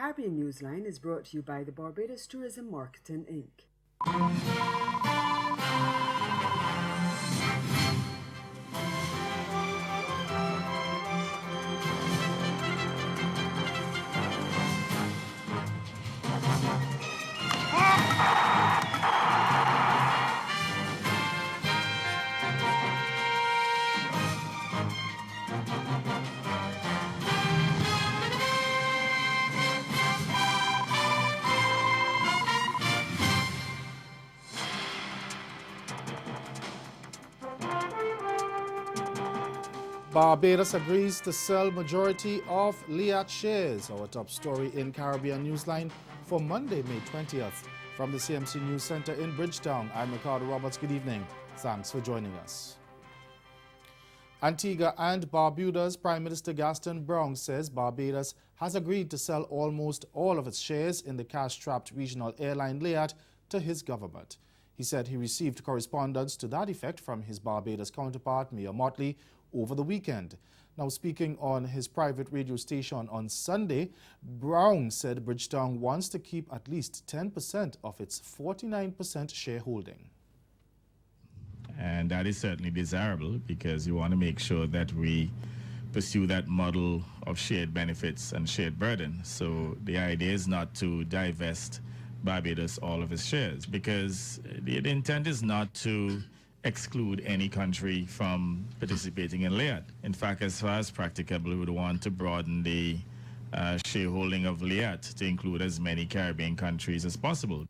Caribbean Newsline is brought to you by the Barbados Tourism Marketing Inc. Barbados agrees to sell majority of Liat shares. Our top story in Caribbean Newsline for Monday, May 20th. From the CMC News Center in Bridgetown, I'm Ricardo Roberts. Good evening. Thanks for joining us. Antigua and Barbuda's Prime Minister Gaston Browne says Barbados has agreed to sell almost all of its shares in the cash-strapped regional airline Liat to his government. He said he received correspondence to that effect from his Barbados counterpart, Mayor Motley, over the weekend. Now, speaking on his private radio station on Sunday, Browne said Bridgetown wants to keep at least 10% of its 49% shareholding. And that is certainly desirable because you want to make sure that we pursue that model of shared benefits and shared burden. So the idea is not to divest Barbados all of its shares, because the intent is not to exclude any country from participating in Liat. In fact, as far as practicable, we would want to broaden the shareholding of Liat to include as many Caribbean countries as possible.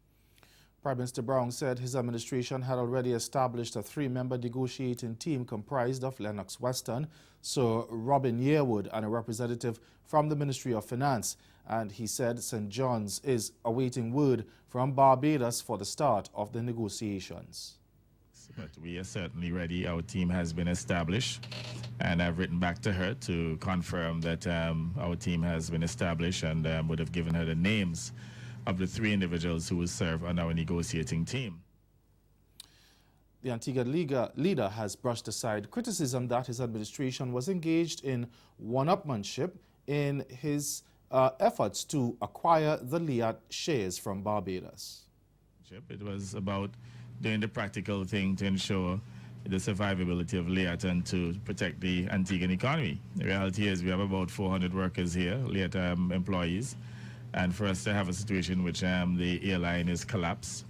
Prime Minister Browne said his administration had already established a three-member negotiating team comprised of Lennox Weston, Sir Robin Yearwood, and a representative from the Ministry of Finance. And he said St. John's is awaiting word from Barbados for the start of the negotiations. But we are certainly ready. Our team has been established, and I've written back to her to confirm that our team has been established, and would have given her the names of the three individuals who will serve on our negotiating team. The Antigua leader has brushed aside criticism that his administration was engaged in one-upmanship in his efforts to acquire the Liat shares from Barbados. It was about doing the practical thing to ensure the survivability of Liat and to protect the Antiguan economy. The reality is we have about 400 workers here, Liat employees, and for us to have a situation in which the airline is collapsed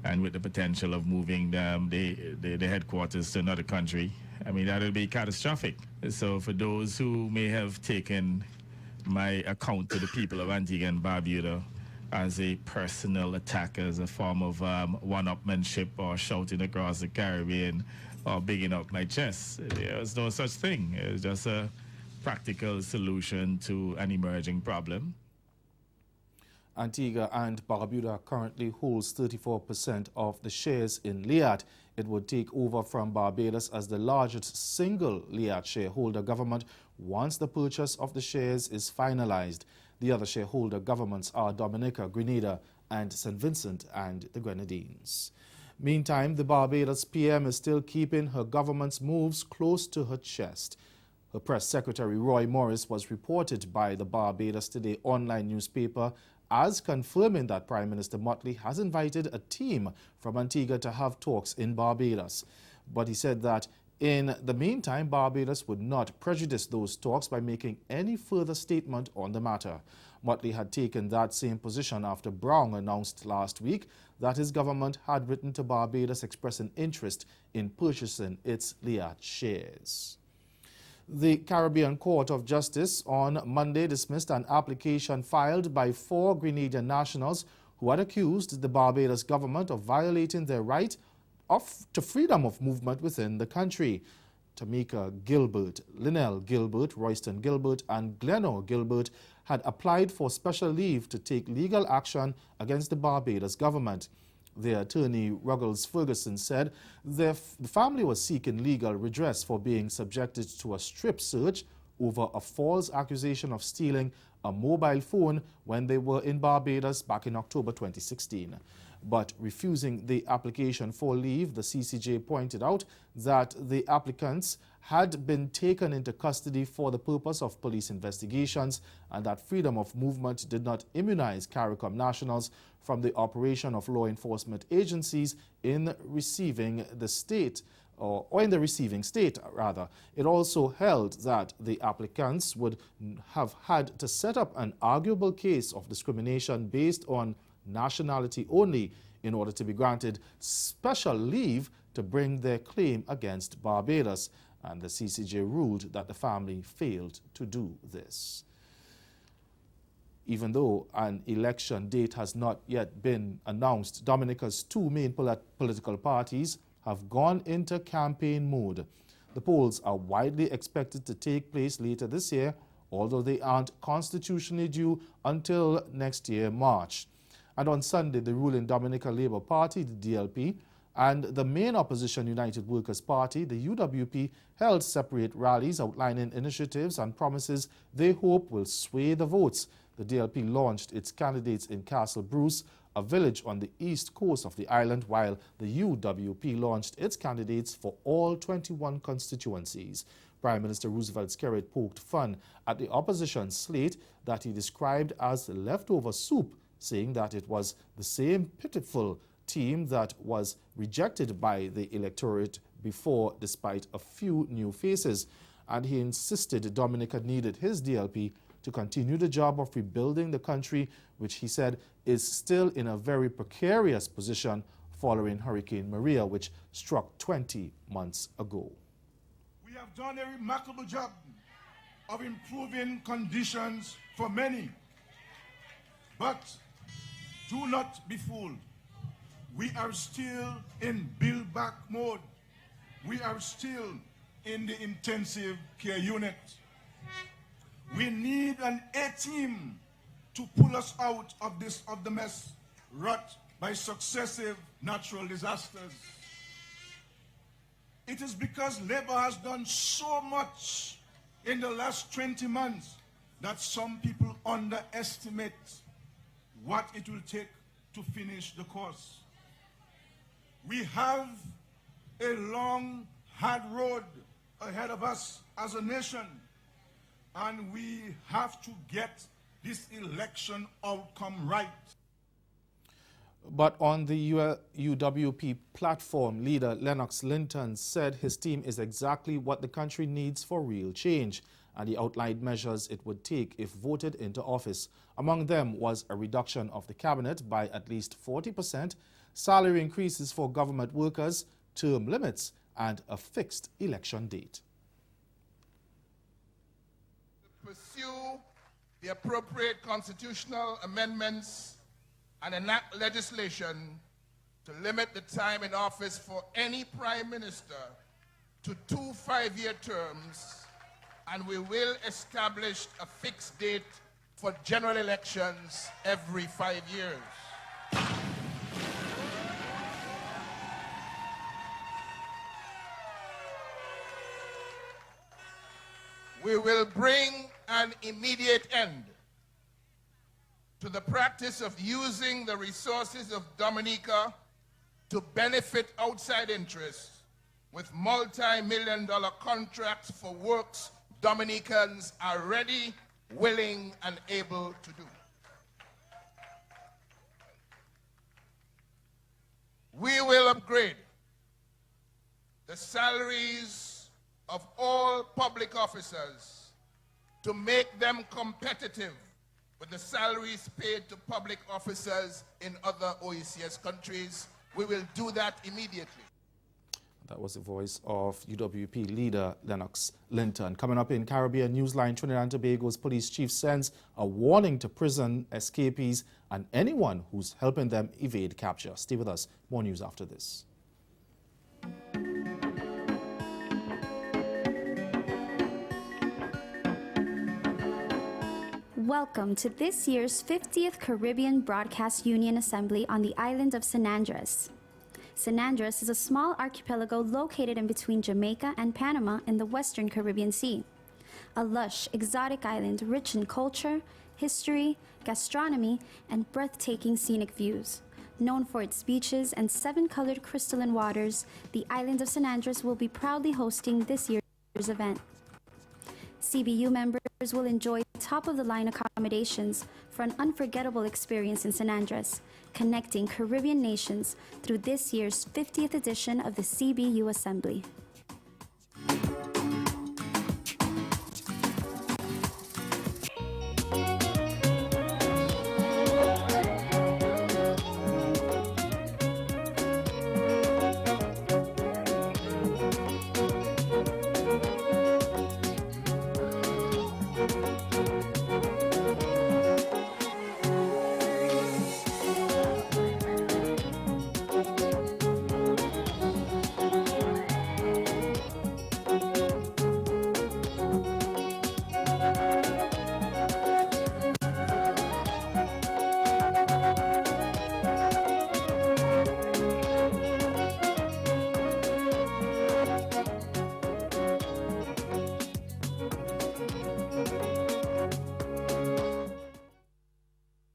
and with the potential of moving the headquarters to another country, I mean, that would be catastrophic. So for those who may have taken my account to the people of Antigua and Barbuda as a personal attack, as a form of one-upmanship or shouting across the Caribbean or bigging up my chest, there's no such thing. It's just a practical solution to an emerging problem. Antigua and Barbuda currently holds 34% of the shares in Liat. It would take over from Barbados as the largest single Liat shareholder government once the purchase of the shares is finalized. The other shareholder governments are Dominica, Grenada, and St. Vincent and the Grenadines. Meantime, the Barbados PM is still keeping her government's moves close to her chest. Her press secretary, Roy Morris, was reported by the Barbados Today online newspaper as confirming that Prime Minister Motley has invited a team from Antigua to have talks in Barbados. But he said that in the meantime, Barbados would not prejudice those talks by making any further statement on the matter. Motley had taken that same position after Browne announced last week that his government had written to Barbados expressing interest in purchasing its Liat shares. The Caribbean Court of Justice on Monday dismissed an application filed by 4 Grenadian nationals who had accused the Barbados government of violating their right to freedom of movement within the country. Tamika Gilbert, Linnell Gilbert, Royston Gilbert, and Glenor Gilbert had applied for special leave to take legal action against the Barbados government. Their attorney, Ruggles Ferguson, said the family was seeking legal redress for being subjected to a strip search over a false accusation of stealing a mobile phone when they were in Barbados back in October 2016. But refusing the application for leave, the CCJ pointed out that the applicants had been taken into custody for the purpose of police investigations, and that freedom of movement did not immunize CARICOM nationals from the operation of law enforcement agencies in receiving the state, or in the receiving state, rather. It also held that the applicants would have had to set up an arguable case of discrimination based on nationality only in order to be granted special leave to bring their claim against Barbados, and the CCJ ruled that the family failed to do this. Even though an election date has not yet been announced, Dominica's two main political parties have gone into campaign mode. The polls are widely expected to take place later this year, although they aren't constitutionally due until next year, March. And on Sunday, the ruling Dominica Labour Party, the DLP, and the main opposition United Workers' Party, the UWP, held separate rallies outlining initiatives and promises they hope will sway the votes. The DLP launched its candidates in Castle Bruce, a village on the east coast of the island, while the UWP launched its candidates for all 21 constituencies. Prime Minister Roosevelt Skerrit poked fun at the opposition slate that he described as leftover soup, saying that it was the same pitiful team that was rejected by the electorate before, despite a few new faces. And he insisted Dominica needed his DLP to continue the job of rebuilding the country, which he said is still in a very precarious position following Hurricane Maria, which struck 20 months ago. We have done a remarkable job of improving conditions for many, but do not be fooled. We are still in build back mode. We are still in the intensive care unit. We need an A-team to pull us out of the mess wrought by successive natural disasters. It is because Labour has done so much in the last 20 months that some people underestimate what it will take to finish the course. We have a long, hard road ahead of us as a nation, and we have to get this election outcome right. But on the UWP platform, leader Lennox Linton said his team is exactly what the country needs for real change, and he outlined measures it would take if voted into office. Among them was a reduction of the cabinet by at least 40%, salary increases for government workers, term limits, and a fixed election date. Pursue the appropriate constitutional amendments and enact legislation to limit the time in office for any prime minister to 2 5-year terms, and we will establish a fixed date for general elections every 5 years. We will bring an immediate end to the practice of using the resources of Dominica to benefit outside interests with multi-million-dollar contracts for works Dominicans are ready, willing, and able to do. We will upgrade the salaries of all public officers to make them competitive with the salaries paid to public officers in other OECS countries. We will do that immediately. That was the voice of UWP leader Lennox Linton. Coming up in Caribbean Newsline, Trinidad and Tobago's police chief sends a warning to prison escapees and anyone who's helping them evade capture. Stay with us. More news after this. Welcome to this year's 50th Caribbean Broadcast Union Assembly on the island of San Andres. San Andres is a small archipelago located in between Jamaica and Panama in the western Caribbean Sea. A lush, exotic island rich in culture, history, gastronomy, and breathtaking scenic views. Known for its beaches and 7-colored crystalline waters, the island of San Andres will be proudly hosting this year's event. CBU members will enjoy top-of-the-line accommodations for an unforgettable experience in San Andres, connecting Caribbean nations through this year's 50th edition of the CBU Assembly.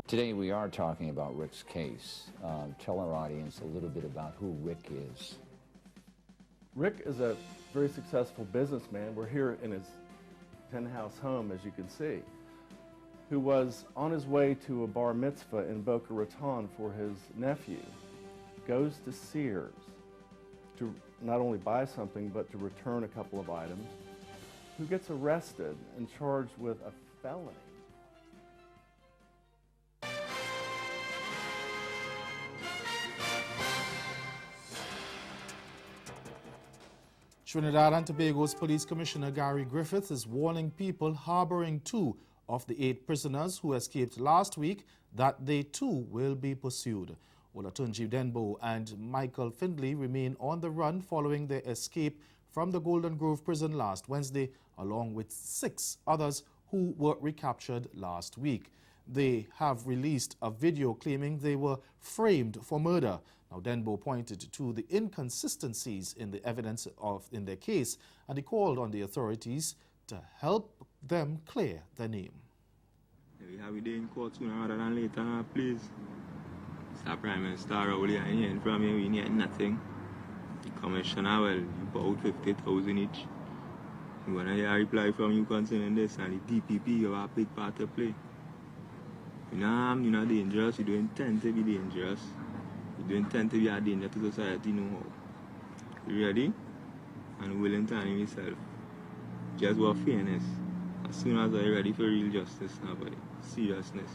Today we are talking about Rick's case. Tell our audience a little bit about who Rick is. Rick is a very successful businessman. We're here in his penthouse home, as you can see, who was on his way to a bar mitzvah in Boca Raton for his nephew, goes to Sears to not only buy something but to return a couple of items, who gets arrested and charged with a felony. Trinidad and Tobago's Police Commissioner Gary Griffith is warning people harboring 2 of the 8 prisoners who escaped last week that they too will be pursued. Olatunji Denbo and Michael Findley remain on the run following their escape from the Golden Grove prison last Wednesday, along with 6 others who were recaptured last week. They have released a video claiming they were framed for murder. Now, Denbo pointed to the inconsistencies in the evidence in their case, and he called on the authorities to help them clear their name. We have a day in court sooner rather than later, please. Mr. Prime Minister, all you're hearing from you, we need nothing. The Commissioner, well, you bought 50,000 each. You want to hear a reply from you concerning this, and the DPP, you have a big part to play. You're not dangerous, you don't intend to be dangerous. You don't intend to be a danger to society no more. You ready? And willing to handle yourself. Just for fairness. As soon as I'm ready for real justice, nobody. Seriousness.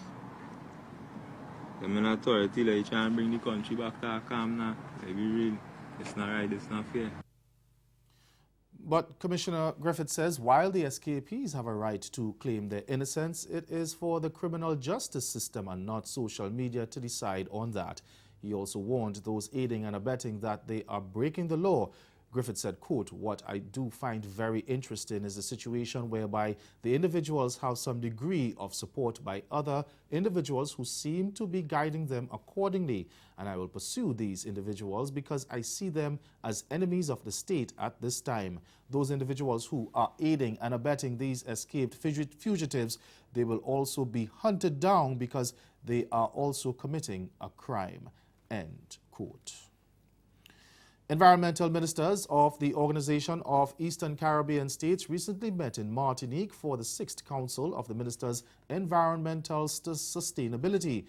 The main authority, like, try and bring the country back to a calm now. Like, be real. It's not right, it's not fair. But Commissioner Griffith says while the escapees have a right to claim their innocence, it is for the criminal justice system and not social media to decide on that. He also warned those aiding and abetting that they are breaking the law. Griffith said, quote, "What I do find very interesting is a situation whereby the individuals have some degree of support by other individuals who seem to be guiding them accordingly. And I will pursue these individuals because I see them as enemies of the state at this time. Those individuals who are aiding and abetting these escaped fugitives, they will also be hunted down because they are also committing a crime." End quote. Environmental ministers of the Organization of Eastern Caribbean States recently met in Martinique for the 6th Council of the Ministers' Environmental Sustainability.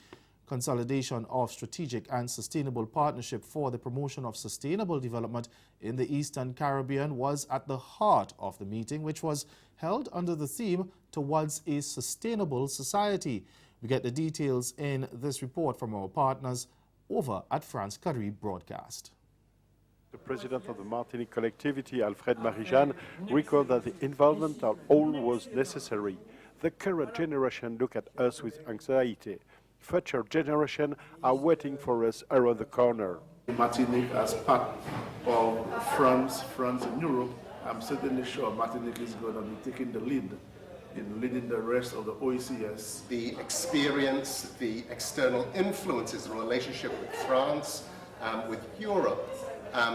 Consolidation of strategic and sustainable partnership for the promotion of sustainable development in the Eastern Caribbean was at the heart of the meeting, which was held under the theme Towards a Sustainable Society. We get the details in this report from our partners over at France Carib Broadcast. The president of the Martinique collectivity, Alfred Marijan, recalled that the environmental all was necessary. The current generation look at us with anxiety. Future generations are waiting for us around the corner. Martinique as part of France in Europe, I'm certainly sure Martinique is going to be taking the lead in leading the rest of the OECS. The experience, the external influences, the relationship with France, with Europe,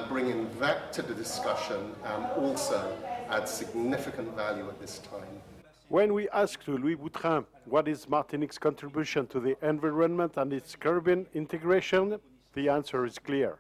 bringing that to the discussion also adds significant value at this time. When we asked Louis Boutrin what is Martinique's contribution to the environment and its Caribbean integration, the answer is clear.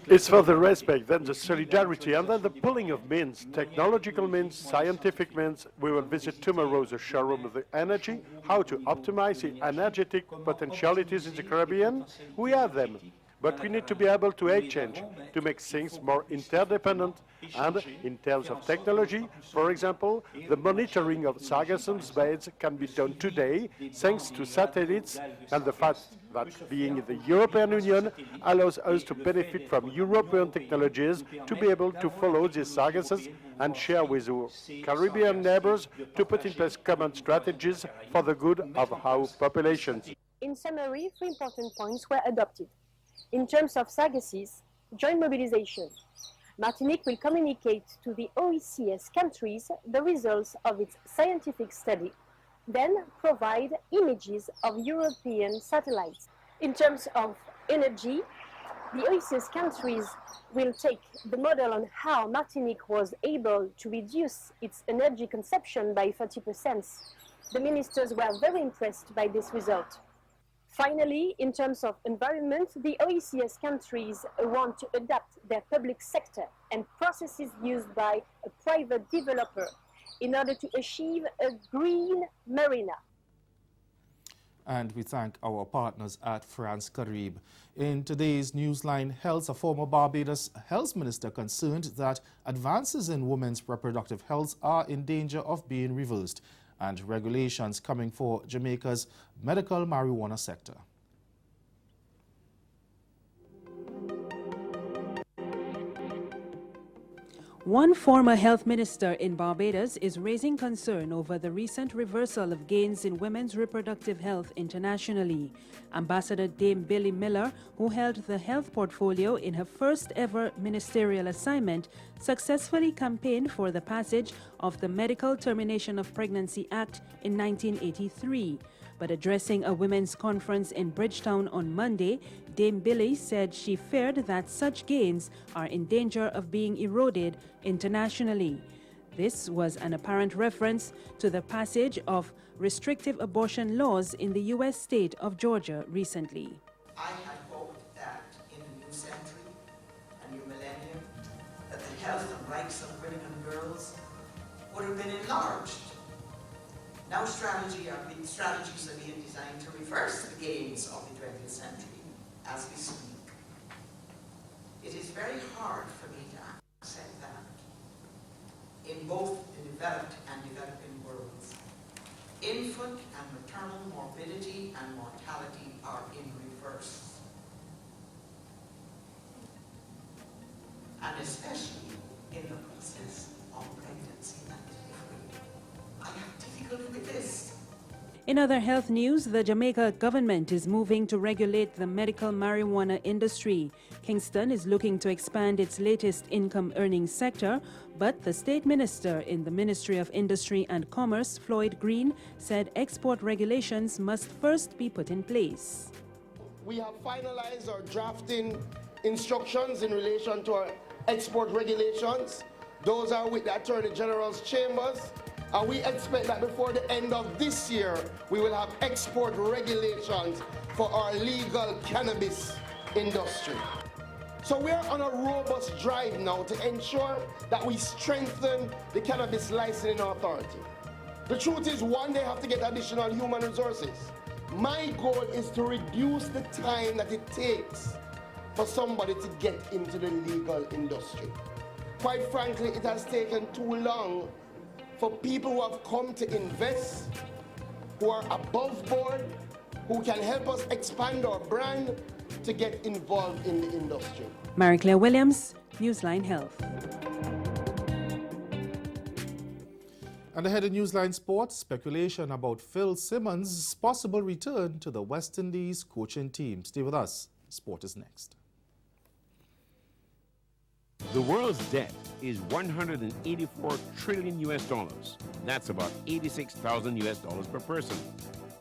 It's for the respect, then the solidarity, and then the pooling of means, technological means, scientific means. We will visit tomorrow the showroom of the energy, how to optimize the energetic potentialities in the Caribbean. We have them, but we need to be able to exchange, to make things more interdependent. And in terms of technology, for example, the monitoring of Sargassome's beds can be done today thanks to satellites, and the fact that being in the European Union allows us to benefit from European technologies to be able to follow these sargasses and share with our Caribbean neighbors to put in place common strategies for the good of our populations. In summary, 3 important points were adopted. In terms of sargasses, joint mobilization. Martinique will communicate to the OECS countries the results of its scientific study, then provide images of European satellites. In terms of energy, the OECS countries will take the model on how Martinique was able to reduce its energy consumption by 30%. The ministers were very impressed by this result. Finally, in terms of environment, the OECS countries want to adapt their public sector and processes used by a private developer in order to achieve a green marina. And we thank our partners at France Carib. In today's Newsline Health, a former Barbados health minister concerned that advances in women's reproductive health are in danger of being reversed, and regulations coming for Jamaica's medical marijuana sector. One former health minister in Barbados is raising concern over the recent reversal of gains in women's reproductive health internationally. Ambassador Dame Billy Miller, who held the health portfolio in her first ever ministerial assignment, successfully campaigned for the passage of the Medical Termination of Pregnancy Act in 1983. But addressing a women's conference in Bridgetown on Monday, Dame Billy said she feared that such gains are in danger of being eroded internationally. This was an apparent reference to the passage of restrictive abortion laws in the U.S. state of Georgia recently. I had hoped that in the new century, a new millennium, that the health and rights of women and girls would have been enlarged. Now strategies are being designed to reverse the gains of the 20th century as we speak. It is very hard for me to accept that in both the developed and developing worlds, infant and maternal morbidity and mortality are in reverse. And especially in the process of pregnancy and delivery. I have difficulty with this. In other health news, the Jamaica government is moving to regulate the medical marijuana industry. Kingston is looking to expand its latest income-earning sector, but the state minister in the Ministry of Industry and Commerce, Floyd Green, said export regulations must first be put in place. We have finalized our drafting instructions in relation to our export regulations. Those are with the Attorney General's chambers. And we expect that before the end of this year, we will have export regulations for our legal cannabis industry. So we're on a robust drive now to ensure that we strengthen the cannabis licensing authority. The truth is, one, they have to get additional human resources. My goal is to reduce the time that it takes for somebody to get into the legal industry. Quite frankly, it has taken too long for people who have come to invest, who are above board, who can help us expand our brand, to get involved in the industry. Mary Claire Williams, Newsline Health. And ahead of Newsline Sports, speculation about Phil Simmons' possible return to the West Indies coaching team. Stay with us. Sport is next. The world's debt is $184 trillion US. That's about $86,000 US per person.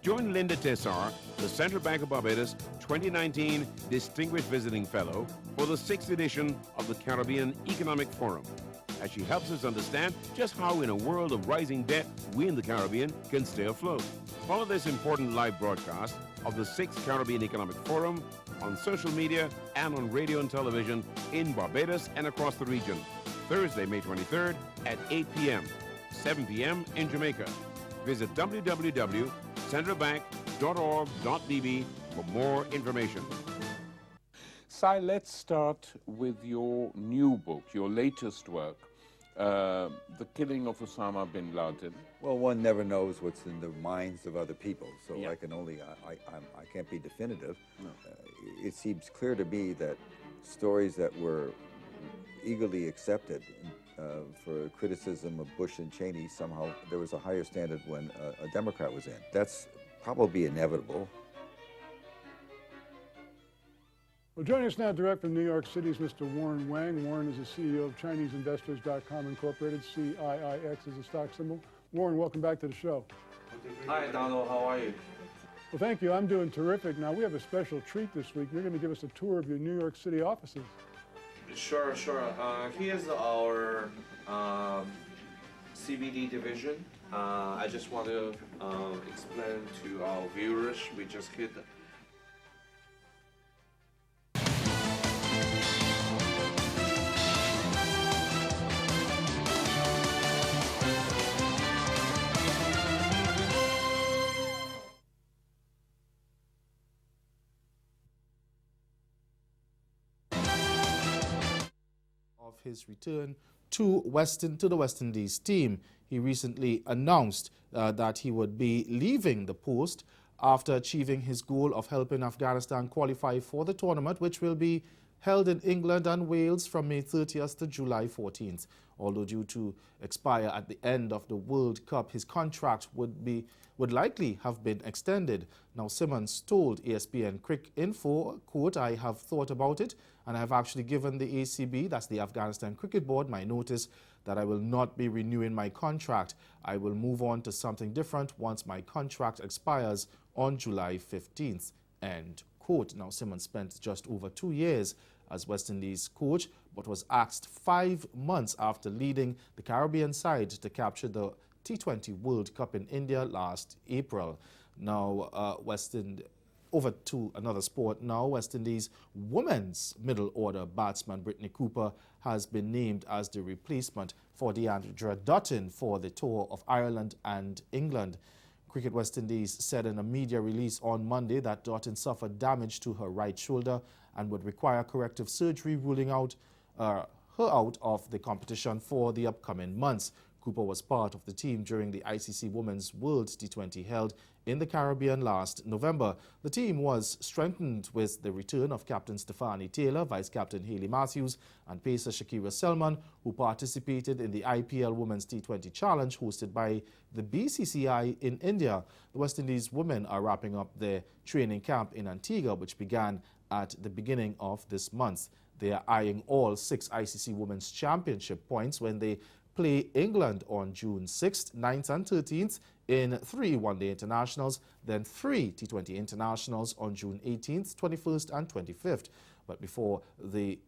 Join Linda Tessar, the Central Bank of Barbados 2019 Distinguished Visiting Fellow for the 6th edition of the Caribbean Economic Forum, as she helps us understand just how in a world of rising debt, we in the Caribbean can stay afloat. Follow this important live broadcast of the 6th Caribbean Economic Forum on social media and on radio and television in Barbados and across the region. Thursday, May 23rd at 8 p.m., 7 p.m. in Jamaica. Visit www.centralbank.org.bb for more information. Si, let's start with your new book, your latest work, The Killing of Osama bin Laden. Well, one never knows what's in the minds of other people, so I can only, I can't be definitive. No. It seems clear to me that stories that were eagerly accepted for criticism of Bush and Cheney, somehow there was a higher standard when a Democrat was in. That's probably inevitable. Well, joining us now direct from New York City is Mr. Warren Wang. Warren is the CEO of ChineseInvestors.com Incorporated. CIIX is a stock symbol. Warren, welcome back to the show. Hi, Donald. How are you? Well, thank you. I'm doing terrific. Now, we have a special treat this week. You're going to give us a tour of your New York City offices. Sure. Here's our CBD division. I just want to explain to our viewers, we just hit his return to the West Indies team. He recently announced that he would be leaving the post after achieving his goal of helping Afghanistan qualify for the tournament, which will be held in England and Wales from May 30th to July 14th. Although due to expire at the end of the World Cup, his contract would likely have been extended. Now, Simmons told ESPN Crick Info, quote, "I have thought about it and I have actually given the ACB, that's the Afghanistan Cricket Board, my notice that I will not be renewing my contract. I will move on to something different once my contract expires on July 15th, end quote. Now, Simmons spent just over 2 years as West Indies coach, but was axed 5 months after leading the Caribbean side to capture the T20 World Cup in India last April. Now, over to another sport now. West Indies women's middle order batsman Brittany Cooper has been named as the replacement for Deandra Dutton for the tour of Ireland and England. Cricket West Indies said in a media release on Monday that Dutton suffered damage to her right shoulder and would require corrective surgery, ruling out her out of the competition for the upcoming months. Cooper was part of the team during the ICC Women's World T20 held in the Caribbean last November. The team was strengthened with the return of Captain Stephanie Taylor, Vice-Captain Hayley Matthews, and pacer Shakira Selman, who participated in the IPL Women's T20 Challenge hosted by the BCCI in India. The West Indies women are wrapping up their training camp in Antigua, which began at the beginning of this month. They are eyeing all 6 ICC Women's Championship points when they play England on June 6th, 9th and 13th in 3 one-day internationals, then 3 T20 internationals on June 18th, 21st and 25th. But before the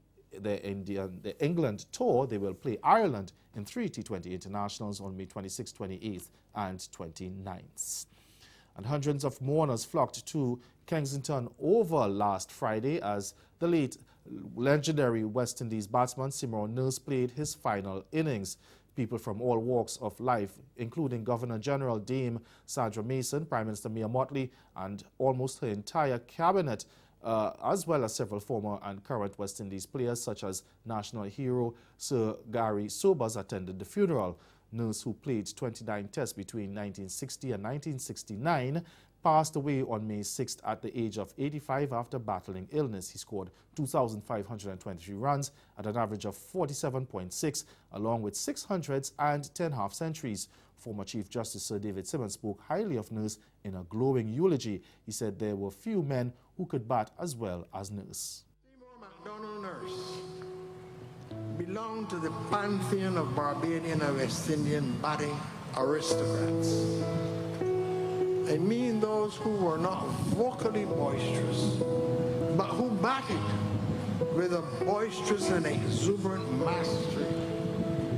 England tour, they will play Ireland in 3 T20 internationals on May 26th, 28th and 29th. And hundreds of mourners flocked to Kensington Oval last Friday as the late legendary West Indies batsman Simron Nurse played his final innings. People from all walks of life, including Governor-General Dame Sandra Mason, Prime Minister Mia Mottley, and almost her entire cabinet, as well as several former and current West Indies players such as national hero Sir Gary Sobers, attended the funeral. Nurse, who played 29 tests between 1960 and 1969, passed away on May 6th at the age of 85 after battling illness. He scored 2,523 runs at an average of 47.6, along with 600s and 10 half-centuries. Former Chief Justice Sir David Simmons spoke highly of Nurse in a glowing eulogy. He said there were few men who could bat as well as Nurse. Donald Nurse belonged to the pantheon of Barbadian and West Indian batting aristocrats. I mean those who were not vocally boisterous, but who batted with a boisterous and exuberant mastery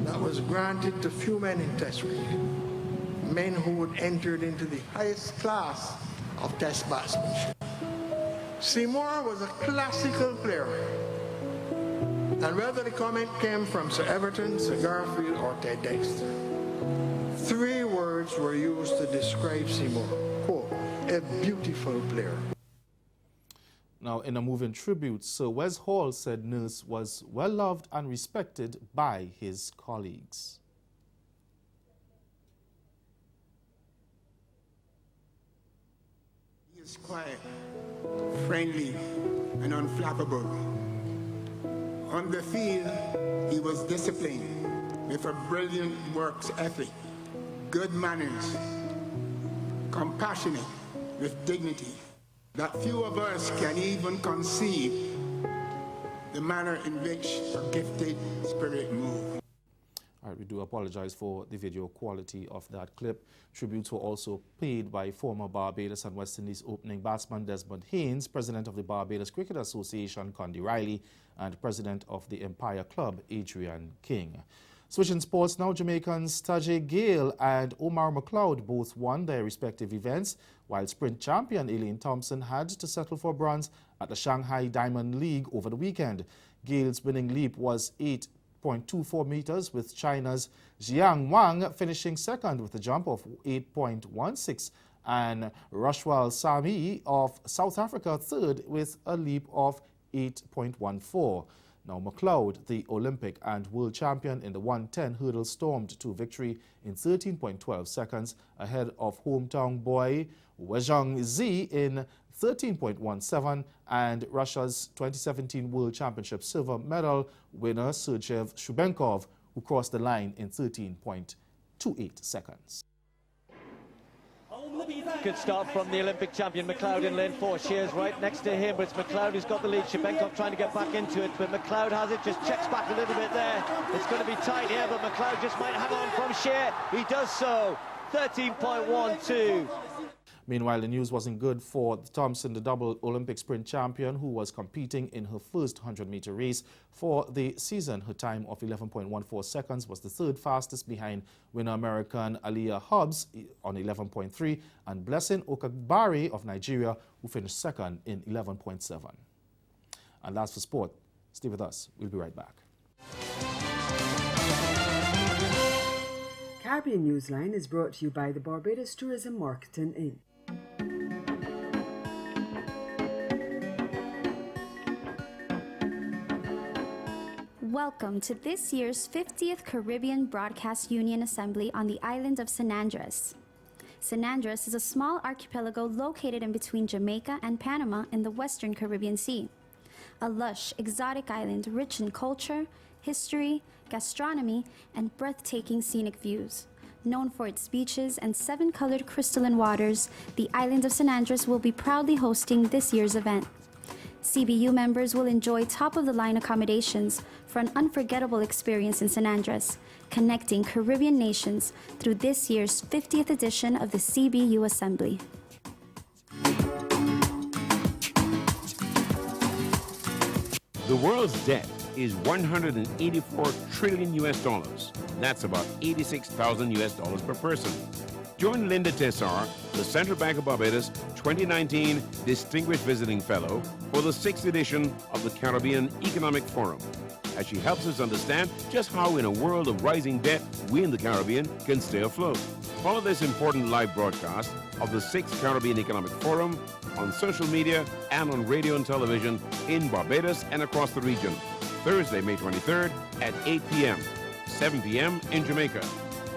that was granted to few men in Test cricket, men who had entered into the highest class of Test batsmanship. Seymour was a classical player. And whether the comment came from Sir Everton, Sir Garfield, or Ted Dexter, 3 words were used to describe Seymour. Quote, a beautiful player. Now, in a moving tribute, Sir Wes Hall said Nurse was well loved and respected by his colleagues. He is quiet, friendly, and unflappable. On the field, he was disciplined with a brilliant work ethic, good manners, compassionate with dignity, that few of us can even conceive the manner in which a gifted spirit moves. All right, we do apologize for the video quality of that clip. Tributes were also paid by former Barbados and West Indies opening batsman Desmond Haynes, president of the Barbados Cricket Association Condi Riley, and president of the Empire Club Adrian King. Switching sports now, Jamaicans Tajay Gale and Omar McLeod both won their respective events, while sprint champion Elaine Thompson had to settle for bronze at the Shanghai Diamond League over the weekend. Gale's winning leap was 8.24 meters, with China's Jiang Wang finishing second with a jump of 8.16, and Rashwal Sami of South Africa third with a leap of 8.14. Now, McLeod, the Olympic and world champion in the 110 hurdle, stormed to victory in 13.12 seconds ahead of hometown boy Wezhong Zi in 13.17 and Russia's 2017 World Championship silver medal winner Sergey Shubenkov, who crossed the line in 13.28 seconds. Good start from the Olympic champion McLeod in lane 4. Shears right next to him, but it's McLeod who's got the lead. Shubenkov trying to get back into it, but McLeod has it, just checks back a little bit there. It's going to be tight here, but McLeod just might hang on from Shear. He does so. 13.12. Meanwhile, the news wasn't good for Thompson, the double Olympic sprint champion, who was competing in her first 100-meter race for the season. Her time of 11.14 seconds was the third fastest, behind winner American Aliyah Hobbs on 11.3 and Blessing Okagbari of Nigeria, who finished second in 11.7. And that's for sport. Stay with us. We'll be right back. Caribbean Newsline is brought to you by the Barbados Tourism Marketing Inc. Welcome to this year's 50th Caribbean Broadcast Union Assembly on the island of San Andres. San Andres is a small archipelago located in between Jamaica and Panama in the western Caribbean Sea. A lush, exotic island rich in culture, history, gastronomy, and breathtaking scenic views. Known for its beaches and 7-colored crystalline waters, the island of San Andres will be proudly hosting this year's event. CBU members will enjoy top-of-the-line accommodations for an unforgettable experience in San Andres, connecting Caribbean nations through this year's 50th edition of the CBU Assembly. The world's debt is 184 trillion US dollars. That's about 86,000 US dollars per person. Join Linda Tessar, the Central Bank of Barbados 2019 Distinguished Visiting Fellow for the 6th edition of the Caribbean Economic Forum, as she helps us understand just how in a world of rising debt, we in the Caribbean can stay afloat. Follow this important live broadcast of the 6th Caribbean Economic Forum on social media and on radio and television in Barbados and across the region. Thursday, May 23rd at 8 p.m., 7 p.m. in Jamaica.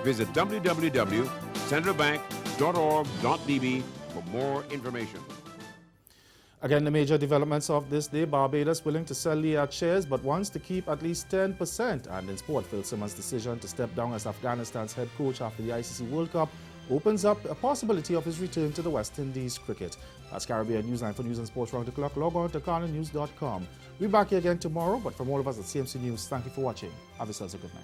Visit www.centralbank.org.bb for more information. Again, the major developments of this day: Barbados willing to sell Liat shares but wants to keep at least 10%. And in sport, Phil Simmons' decision to step down as Afghanistan's head coach after the ICC World Cup opens up a possibility of his return to the West Indies cricket. That's Caribbean Newsline. For news and sports round the clock, log on to CaribVision.com. We'll be back here again tomorrow, but from all of us at CMC News, thank you for watching. Have yourselves a good night.